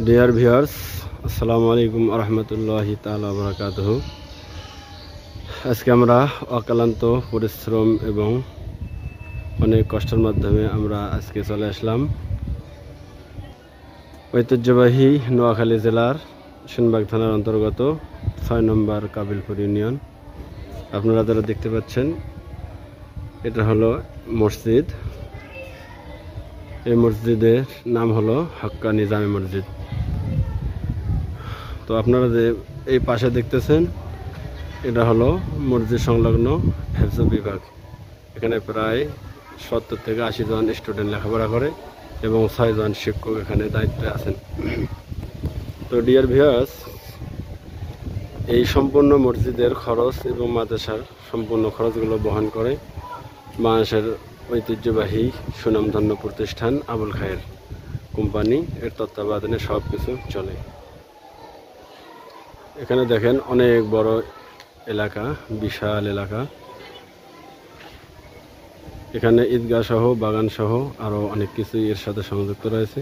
Dear viewers, আসসালামু আলাইকুম রহমতুল্লাহি তাআলা বারাকাতুহু। আজকে আমরা অক্লান্ত পরিশ্রম এবং অনেক কষ্টের মাধ্যমে আমরা আজকে চলে আসলাম ঐতিহ্যবাহী নোয়াখালী জেলার সেনবাগ থানার অন্তর্গত ৬ নম্বর কাবিলপুর ইউনিয়ন। আপনারা যারা দেখতে পাচ্ছেন, এটা হলো মসজিদ। এই মসজিদের নাম হলো হাক্কানি জামে মসজিদ। তো আপনারা যে এই পাশে দেখতেছেন, এটা হলো মসজিদ সংলগ্ন হেফজ বিভাগ। এখানে প্রায় ৭০ থেকে ৮০ জন স্টুডেন্ট লেখাপড়া করে এবং ৬ জন শিক্ষক এখানে দায়িত্বে আছেন। তো ডিয়ার ভিউয়ার্স, এই সম্পূর্ণ মসজিদের খরচ এবং মাদ্রাসার সম্পূর্ণ খরচগুলো বহন করে বাংলাদেশের ঐতিহ্যবাহী সুনামধন্য প্রতিষ্ঠান আবুল খায়ের কোম্পানি। এর তত্ত্বাবধানে সব কিছু চলে। এখানে দেখেন অনেক বড় এলাকা, বিশাল এলাকা। এখানে ঈদগাহ সহ, বাগান সহ আরও অনেক কিছুই এর সাথে সংযুক্ত রয়েছে।